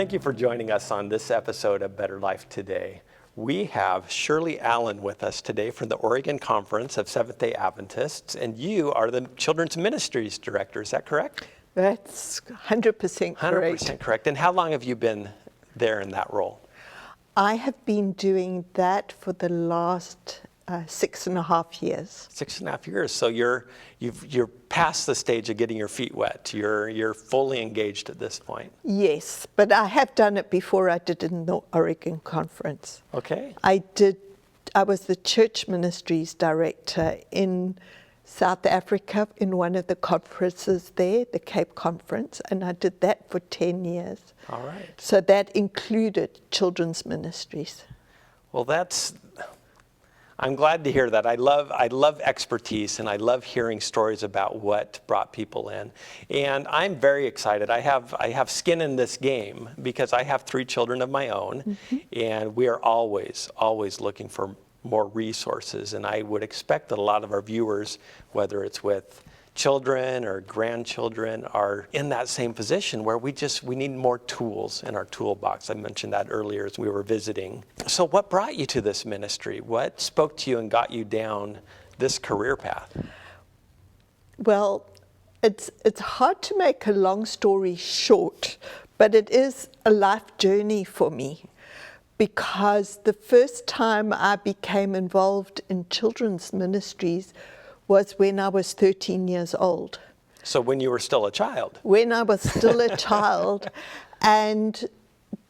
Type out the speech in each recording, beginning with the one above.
Thank you for joining us on this episode of Better Life Today. We have Shirley Allen with us today from the Oregon Conference of Seventh-day Adventists, and you are the Children's Ministries Director. Is that correct? That's 100% correct. 100% correct. And how long have you been there in that role? I have been doing that for the last 6.5 years. 6.5 years. So you're past the stage of getting your feet wet. You're fully engaged at this point. Yes, but I have done it before. I did it in the Oregon Conference. Okay. I was the Church Ministries Director in South Africa in one of the conferences there, the Cape Conference, and I did that for 10 years. All right. So that included children's ministries. Well, I'm glad to hear that. I love expertise, and I love hearing stories about what brought people in. And I'm very excited. I have skin in this game because I have 3 children of my own, and we are always looking for more resources. And I would expect that a lot of our viewers, whether it's with children or grandchildren, are in that same position where we need more tools in our toolbox. I mentioned that earlier as we were visiting. So what brought you to this ministry? What spoke to you and got you down this career path? Well, it's hard to make a long story short, but it is a life journey for me, because the first time I became involved in children's ministries was when I was 13 years old. So when you were still a child? When I was still a child. And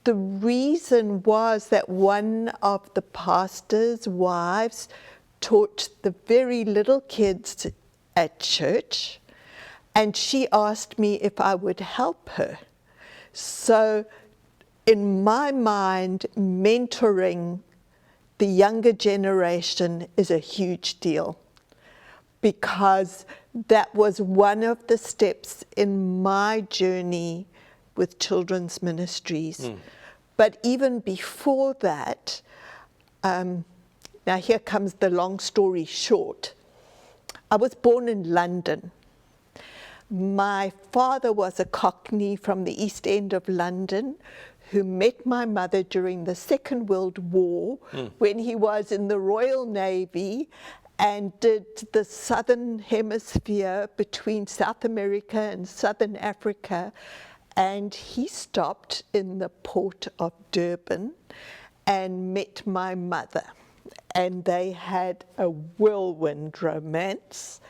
the reason was that one of the pastor's wives taught the very little kids at church, and she asked me if I would help her. So in my mind, mentoring the younger generation is a huge deal, because that was one of the steps in my journey with children's ministries. But even before that, now here comes the long story short. I was born in London. My father was a Cockney from the East End of London who met my mother during the Second World War when he was in the Royal Navy and did the Southern Hemisphere between South America and Southern Africa. And he stopped in the port of Durban and met my mother. And they had a whirlwind romance.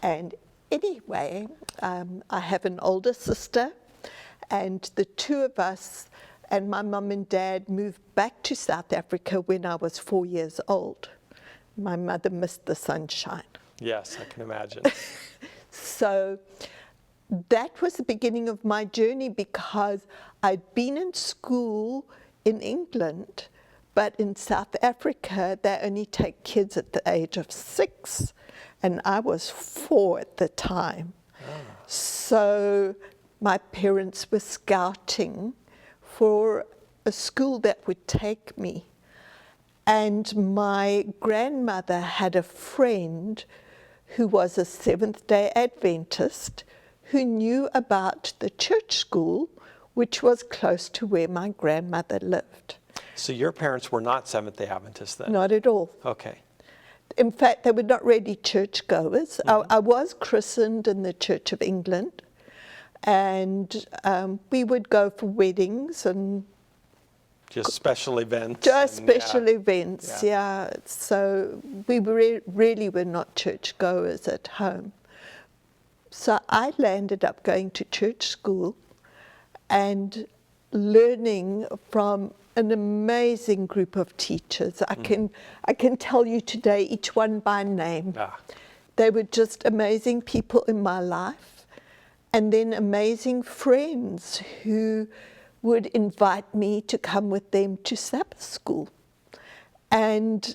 And anyway, I have an older sister, and the two of us and my mum and dad moved back to South Africa when I was 4 years old. My mother missed the sunshine. Yes, I can imagine. So that was the beginning of my journey, because I'd been in school in England, but in South Africa, they only take kids at the age of 6, and I was 4 at the time. So my parents were scouting for a school that would take me. And my grandmother had a friend who was a Seventh-day Adventist who knew about the church school, which was close to where my grandmother lived. So your parents were not Seventh-day Adventists then? Not at all. Okay. In fact, they were not really churchgoers. I was christened in the Church of England, and we would go for weddings and just special events. Just special events, yeah. So we really were not churchgoers at home. So I landed up going to church school and learning from an amazing group of teachers. I can tell you today each one by name. They were just amazing people in my life, and then amazing friends who would invite me to come with them to Sabbath school. And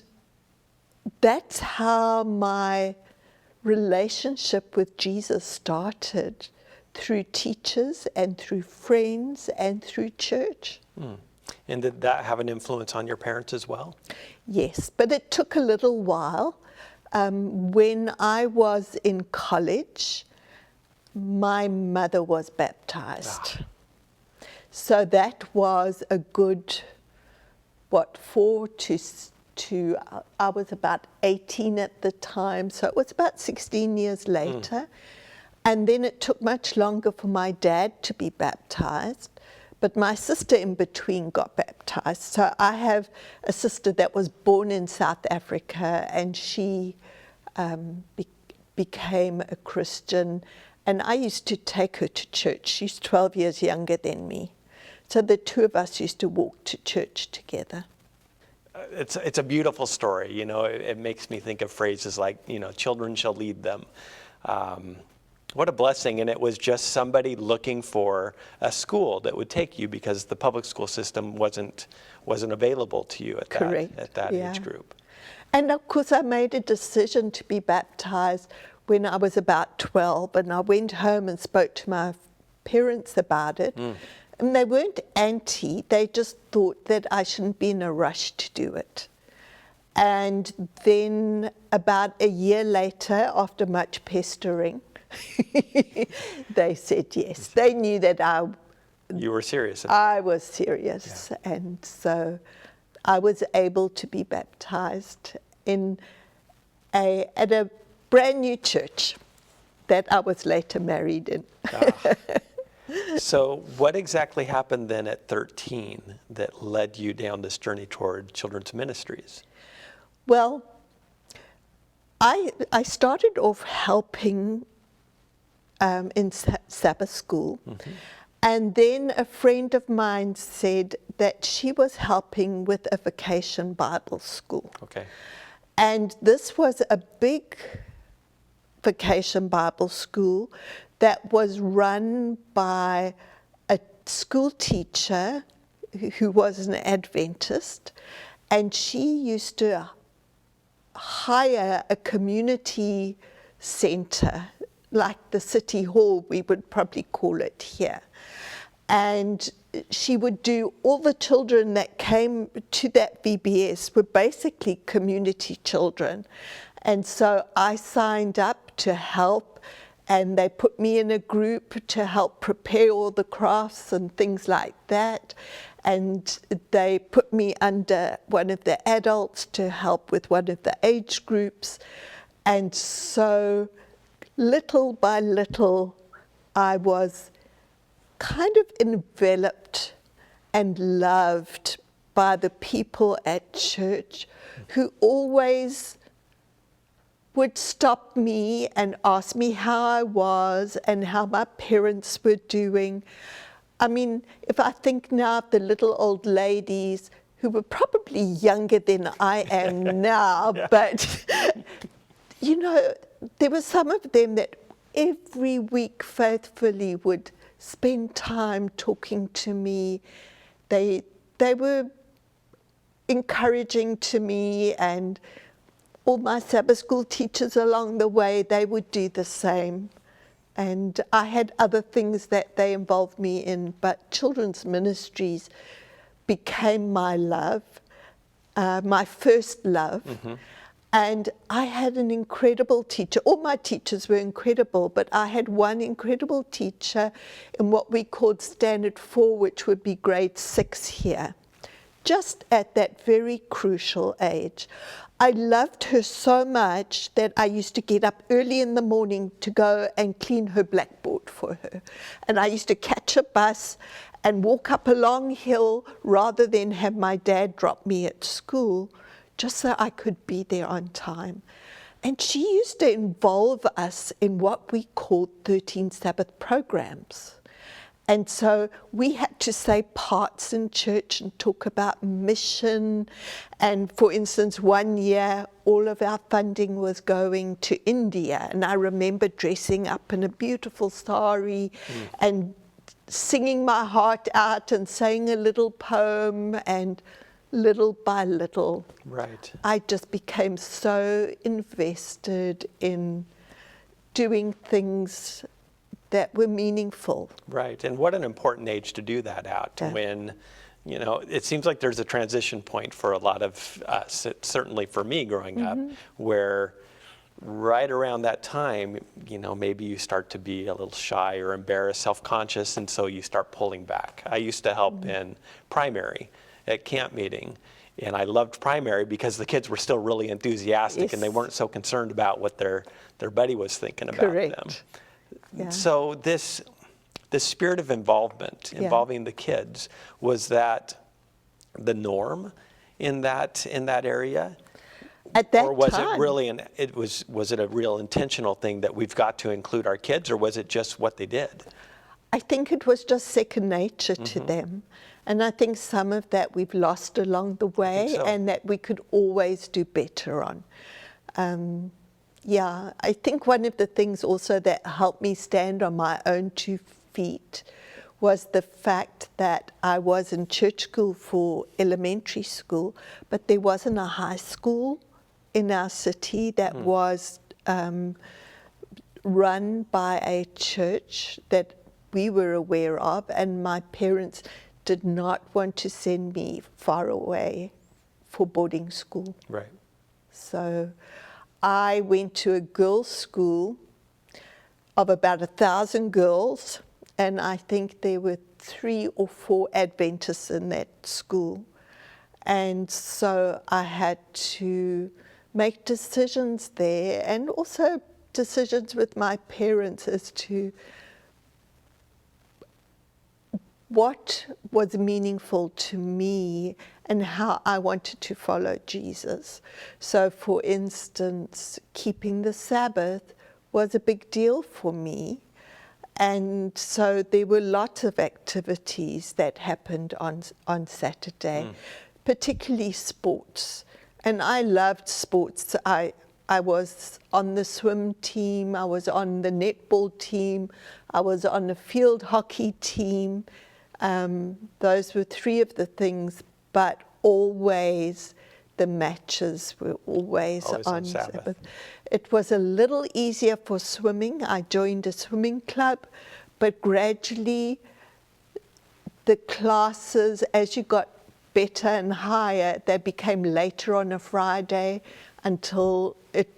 that's how my relationship with Jesus started, through teachers and through friends and through church. And did that have an influence on your parents as well? Yes, but it took a little while. When I was in college, my mother was baptized. So that was a good, what, 4 to I was about 18 at the time, so it was about 16 years later. And then it took much longer for my dad to be baptized, but my sister in between got baptized. So I have a sister that was born in South Africa, and she became a Christian, and I used to take her to church. She's 12 years younger than me. So the two of us used to walk to church together. It's a beautiful story. You know, it makes me think of phrases like, you know, children shall lead them. What a blessing. And it was just somebody looking for a school that would take you, because the public school system wasn't available to you at that Yeah. age group. And of course, I made a decision to be baptized when I was about 12, and I went home and spoke to my parents about it. And they weren't anti, they just thought that I shouldn't be in a rush to do it. And then about a year later, after much pestering, they said yes. They knew that You were serious about I was serious, and so I was able to be baptized at a brand new church that I was later married in. So what exactly happened then at 13 that led you down this journey toward children's ministries? Well, I started off helping in Sabbath school. And then a friend of mine said that she was helping with a vacation Bible school. Okay. And this was a big vacation Bible school that was run by a school teacher who was an Adventist, and she used to hire a community center, like the city hall, we would probably call it here. And she would do, all the children that came to that VBS were basically community children. And so I signed up to help, and they put me in a group to help prepare all the crafts and things like that. And they put me under one of the adults to help with one of the age groups. And so little by little, I was kind of enveloped and loved by the people at church, who always would stop me and ask me how I was and how my parents were doing. I mean, if I think now of the little old ladies who were probably younger than I am now, but, you know, there were some of them that every week faithfully would spend time talking to me. They were encouraging to me, and all my Sabbath school teachers along the way, they would do the same. And I had other things that they involved me in, but children's ministries became my love, my first love. And I had an incredible teacher. All my teachers were incredible, but I had one incredible teacher in what we called Standard 4, which would be grade 6 here, just at that very crucial age. I loved her so much that I used to get up early in the morning to go and clean her blackboard for her. And I used to catch a bus and walk up a long hill rather than have my dad drop me at school, just so I could be there on time. And she used to involve us in what we called 13 Sabbath programs. And so we had to say parts in church and talk about mission. And for instance, one year, all of our funding was going to India. And I remember dressing up in a beautiful sari and singing my heart out and saying a little poem, and little by little, I just became so invested in doing things that were meaningful. Right, and what an important age to do that at, when, you know, it seems like there's a transition point for a lot of us, certainly for me growing up, where right around that time, maybe you start to be a little shy or embarrassed, self-conscious, and so you start pulling back. I used to help in primary at camp meeting, and I loved primary because the kids were still really enthusiastic and they Yes. weren't so concerned about what their buddy was thinking about them. Correct. Yeah. So this spirit of involvement, Yeah. involving the kids, was that the norm in that area? At that Or was time, it really was it a real intentional thing that we've got to include our kids, or was it just what they did? I think it was just second nature to Mm-hmm. them. And I think some of that we've lost along the way so. and that we could always do better on. Yeah, I think one of the things also that helped me stand on my own 2 feet was the fact that I was in church school for elementary school, but there wasn't a high school in our city that was run by a church that we were aware of, and my parents did not want to send me far away for boarding school. Right. So I went to a girls' school of about 1,000 girls, and I think there were 3 or 4 Adventists in that school. And so I had to make decisions there, and also decisions with my parents as to what was meaningful to me and how I wanted to follow Jesus. So, for instance, keeping the Sabbath was a big deal for me. And so there were lots of activities that happened on Saturday, particularly sports. And I loved sports. I was on the swim team, I was on the netball team, I was on the field hockey team. Those were 3 of the things, but always the matches were always on Sabbath. It was a little easier for swimming. I joined a swimming club, but gradually the classes, as you got better and higher, they became later on a Friday until it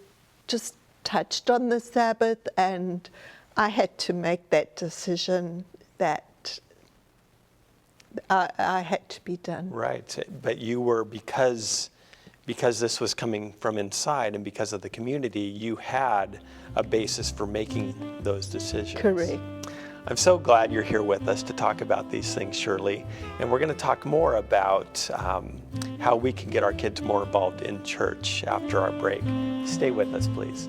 just touched on the Sabbath, and I had to make that decision that I had to be done. Right. But you were, because this was coming from inside and because of the community, you had a basis for making those decisions. Correct. I'm so glad you're here with us to talk about these things, Shirley. And we're going to talk more about how we can get our kids more involved in church after our break. Stay with us, please.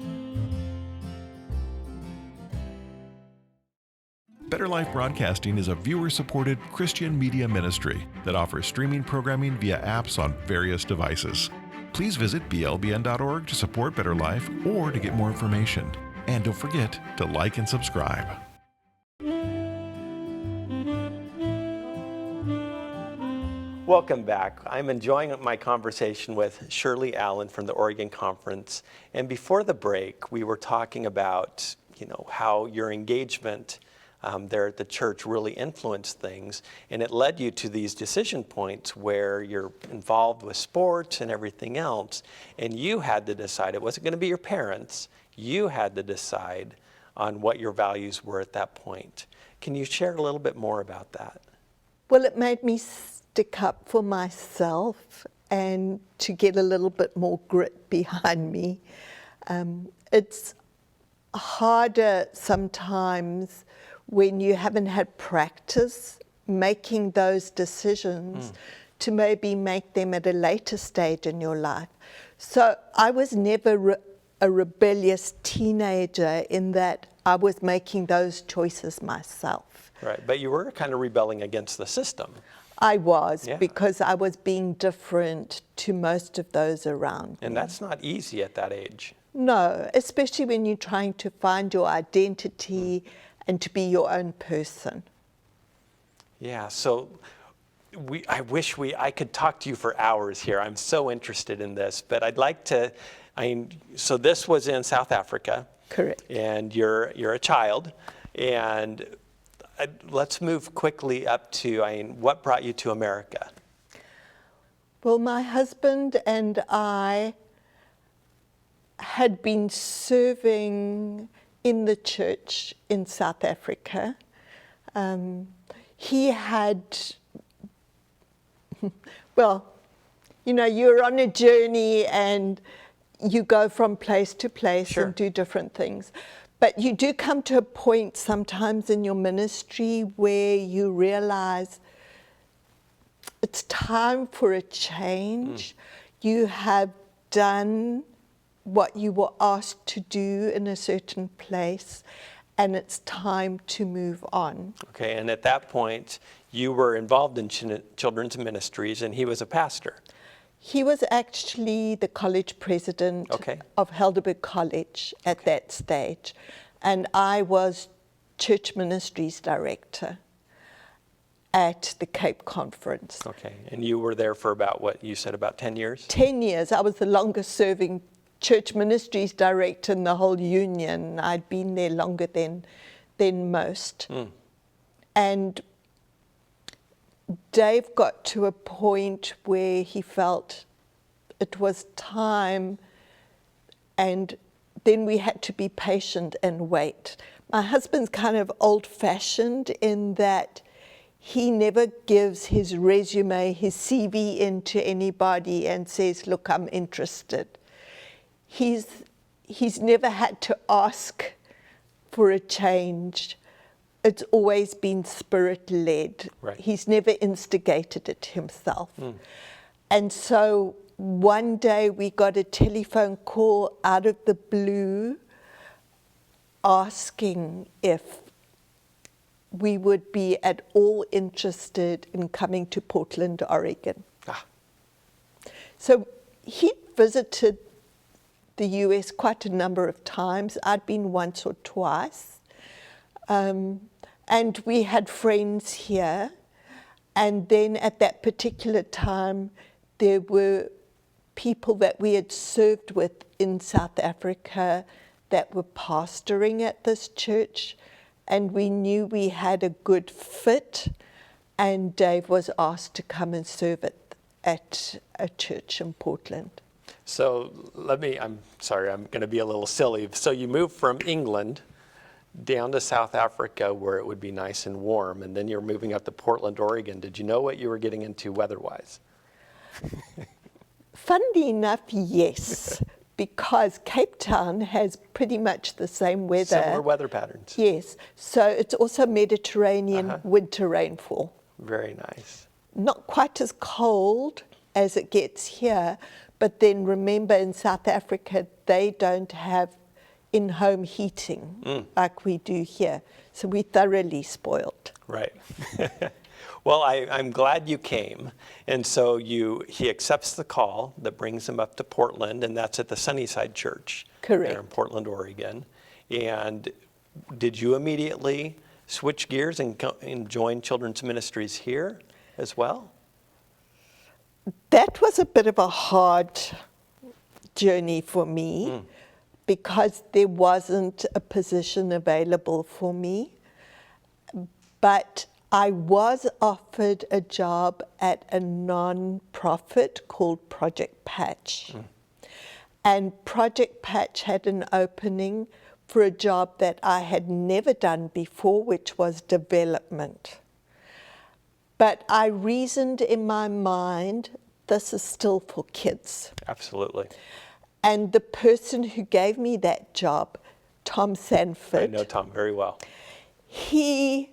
Better Life Broadcasting is a viewer-supported Christian media ministry that offers streaming programming via apps on various devices. Please visit blbn.org to support Better Life or to get more information. And don't forget to like and subscribe. Welcome back. I'm enjoying my conversation with Shirley Allen from the Oregon Conference. And before the break, we were talking about, how your engagement there at the church really influenced things, and it led you to these decision points where you're involved with sports and everything else, and you had to decide. It wasn't going to be your parents. You had to decide on what your values were at that point. Can you share a little bit more about that? Well, it made me stick up for myself and to get a little bit more grit behind me. It's harder sometimes when you haven't had practice making those decisions to maybe make them at a later stage in your life. So I was never a rebellious teenager in that I was making those choices myself. Right, but you were kind of rebelling against the system. I was, Yeah. because I was being different to most of those around And me. that's not easy at that age. No, especially when you're trying to find your identity and to be your own person. Yeah, so I wish I could talk to you for hours here. I'm so interested in this, but I'd like to, so this was in South Africa. Correct. And you're a child, and let's move quickly up to, what brought you to America? Well, my husband and I had been serving in the church in South Africa. He had, well, you know, you're on a journey and you go from place to place Sure. and do different things. But you do come to a point sometimes in your ministry where you realize it's time for a change. You have done what you were asked to do in a certain place, and it's time to move on. Okay, and at that point, you were involved in children's ministries, and he was a pastor. He was actually the college president Okay. of Helderberg College at that stage, and I was church ministries director at the Cape Conference. Okay, and you were there for about, what, you said about 10 years? 10 years. I was the longest serving church ministries director in the whole union. I'd been there longer than most. And Dave got to a point where he felt it was time, and then we had to be patient and wait. My husband's kind of old-fashioned in that he never gives his resume, his CV in to anybody and says, look, I'm interested. He's never had to ask for a change. It's always been spirit-led. Right. He's never instigated it himself. And so one day we got a telephone call out of the blue asking if we would be at all interested in coming to Portland, Oregon. So he visited the US quite a number of times. I'd been once or twice. And we had friends here. And then at that particular time, there were people that we had served with in South Africa that were pastoring at this church. And we knew we had a good fit. And Dave was asked to come and serve at a church in Portland. So I'm sorry, I'm going to be a little silly. So you moved from England down to South Africa where it would be nice and warm, and then you're moving up to Portland, Oregon. Did you know what you were getting into weather-wise? Funnily enough, yes, because Cape Town has pretty much the same weather. Similar weather patterns. Yes, so it's also Mediterranean winter rainfall. Very nice. Not quite as cold as it gets here, but then remember in South Africa, they don't have in-home heating like we do here. So we're thoroughly spoiled. Right. Well, I'm glad you came. And so he accepts the call that brings him up to Portland, and that's at the Sunnyside Church. Correct. There in Portland, Oregon. And did you immediately switch gears and join children's ministries here as well? That was a bit of a hard journey for me because there wasn't a position available for me. But I was offered a job at a non-profit called Project Patch. And Project Patch had an opening for a job that I had never done before, which was development. But I reasoned in my mind, this is still for kids. Absolutely. And the person who gave me that job, Tom Sanford, I know Tom very well. he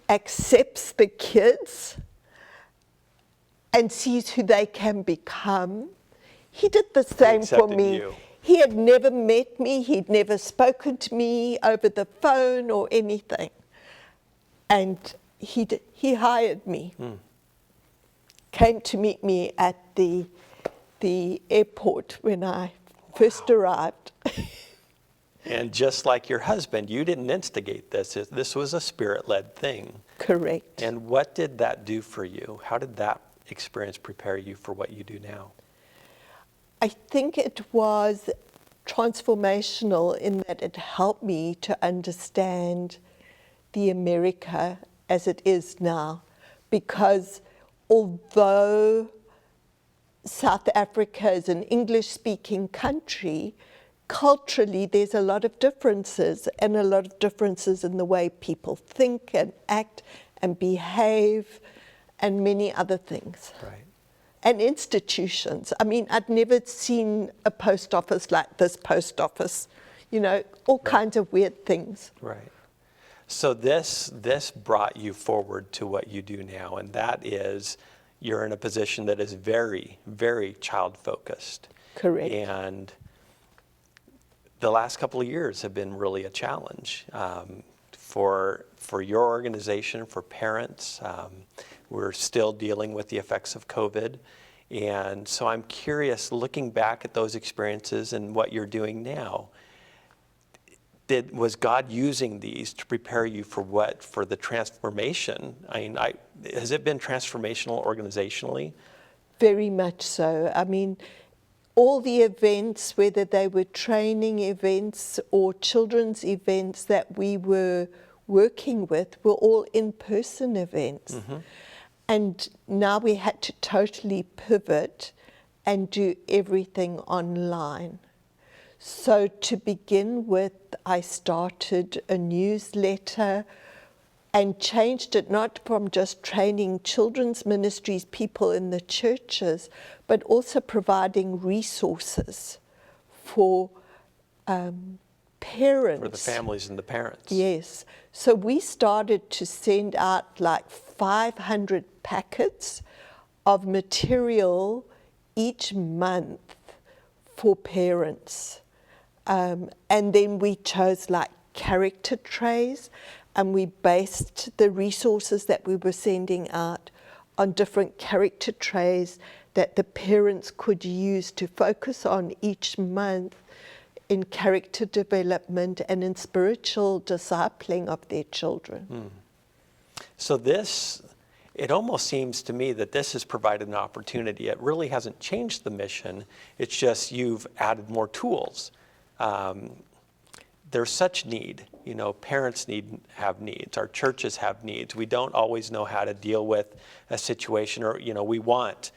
accepts the kids and sees who they can become. He did the same for accepted me. you. He had never met me. He'd never spoken to me over the phone or anything. And he hired me. Came to meet me at the airport when I first arrived. And just like your husband, you didn't instigate this. This was a spirit-led thing. Correct. And what did that do for you? How did that experience prepare you for what you do now? I think it was transformational in that it helped me to understand the America as it is now. Because although South Africa is an English-speaking country, culturally there's a lot of differences, and a lot of differences in the way people think and act and behave and many other things. Right. And institutions. I mean, I'd never seen a post office like this post office, you know, all kinds of weird things. Right. So this brought you forward to what you do now, and that is you're in a position that is very, very child-focused. Correct. And the last couple of years have been really a challenge for your organization, for parents. We're still dealing with the effects of COVID. And so I'm curious, looking back at those experiences and what you're doing now, was God using these to prepare you for what? For the transformation? I mean, has it been transformational organizationally? Very much so. I mean, all the events, whether they were training events or children's events that we were working with, were all in-person events. Mm-hmm. And now we had to totally pivot and do everything online. So to begin with, I started a newsletter and changed it not from just training children's ministries, people in the churches, but also providing resources for parents. For the families and the parents. Yes. So we started to send out like 500 packets of material each month for parents. And then we chose like character trays, and we based the resources that we were sending out on different character trays that the parents could use to focus on each month in character development and in spiritual discipling of their children. So it almost seems to me that this has provided an opportunity. It really hasn't changed the mission. It's just you've added more tools. There's such need. You know, parents have needs. Our churches have needs. We don't always know how to deal with a situation, or you know, we want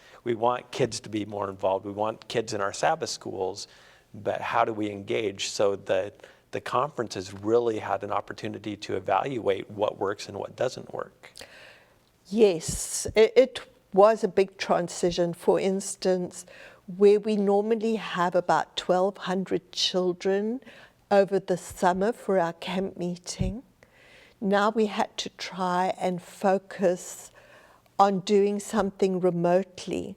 kids to be more involved. We want kids in our Sabbath schools, but how do we engage? So the conference has really had an opportunity to evaluate what works and what doesn't work. Yes, it was a big transition. For instance, where we normally have about 1,200 children over the summer for our camp meeting, now we had to try and focus on doing something remotely.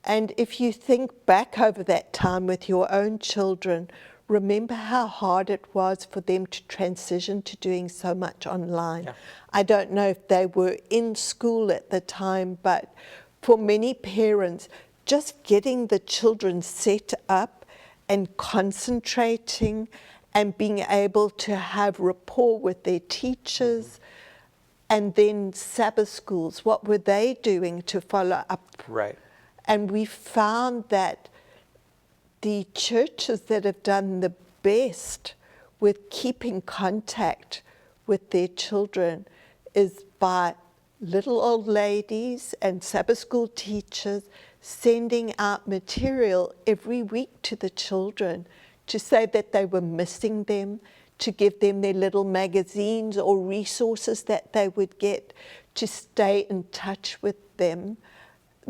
And if you think back over that time with your own children, remember how hard it was for them to transition to doing so much online. Yeah. I don't know if they were in school at the time, but for many parents, just getting the children set up and concentrating and being able to have rapport with their teachers, and then Sabbath schools, what were they doing to follow up? Right. And we found that the churches that have done the best with keeping contact with their children is by little old ladies and Sabbath school teachers sending out material every week to the children to say that they were missing them, to give them their little magazines or resources that they would get to stay in touch with them.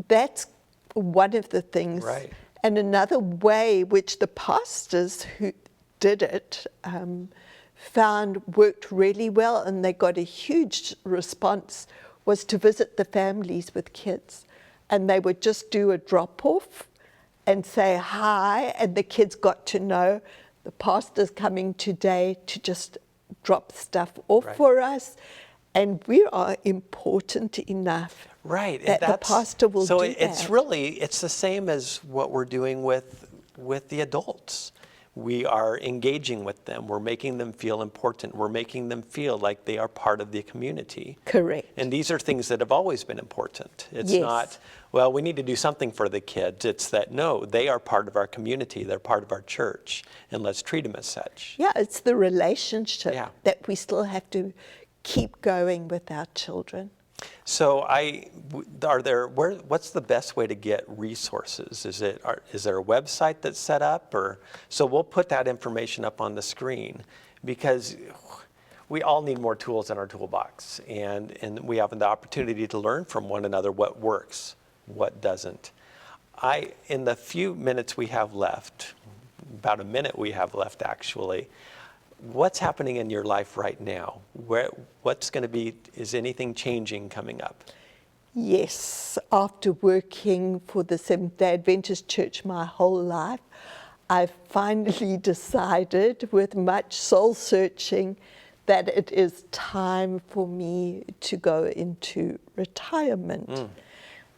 That's one of the things. Right. And another way which the pastors who did it found worked really well, and they got a huge response, was to visit the families with kids. And they would just do a drop-off and say hi, and the kids got to know the pastor's coming today to just drop stuff off for us, and we are important enough that the pastor will do that. So it's the same as what we're doing with the adults. We are engaging with them. We're making them feel important. We're making them feel like they are part of the community. Correct. And these are things that have always been important. It's Yes. not, well, we need to do something for the kids. It's that, no, they are part of our community. They're part of our church. And let's treat them as such. Yeah, it's the relationship Yeah. that we still have to keep going with our children. So what's the best way to get resources? Is there a website that's set up, so we'll put that information up on the screen, because we all need more tools in our toolbox, and we have the opportunity to learn from one another what works, what doesn't. In the few minutes we have left, about a minute we have left actually, what's happening in your life right now? Is anything changing coming up? Yes, after working for the Seventh-day Adventist Church my whole life, I've finally decided, with much soul searching, that it is time for me to go into retirement.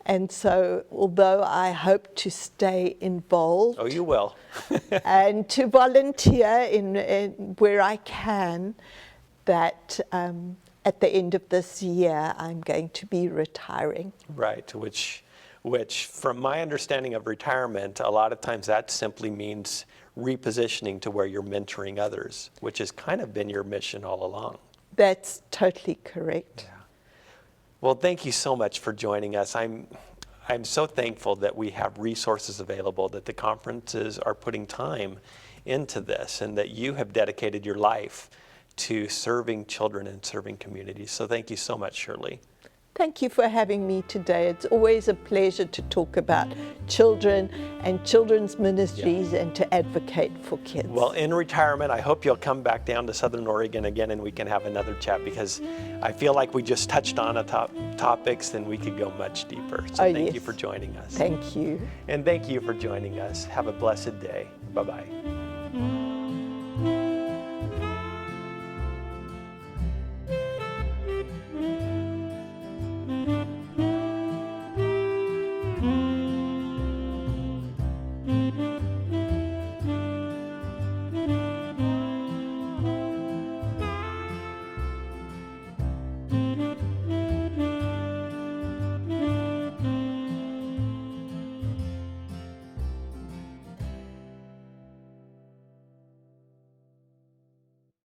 And so, although I hope to stay involved, Oh, you will. and to volunteer in where I can, that at the end of this year I'm going to be retiring. Right, which from my understanding of retirement, a lot of times that simply means repositioning to where you're mentoring others, which has kind of been your mission all along. That's totally correct. Yeah. Well, thank you so much for joining us. I'm so thankful that we have resources available, that the conferences are putting time into this, and that you have dedicated your life to serving children and serving communities. So thank you so much, Shirley. Thank you for having me today. It's always a pleasure to talk about children and children's ministries and to advocate for kids. Well, in retirement, I hope you'll come back down to Southern Oregon again and we can have another chat, because I feel like we just touched on topics and we could go much deeper. So thank you for joining us. Thank you. And thank you for joining us. Have a blessed day. Bye-bye.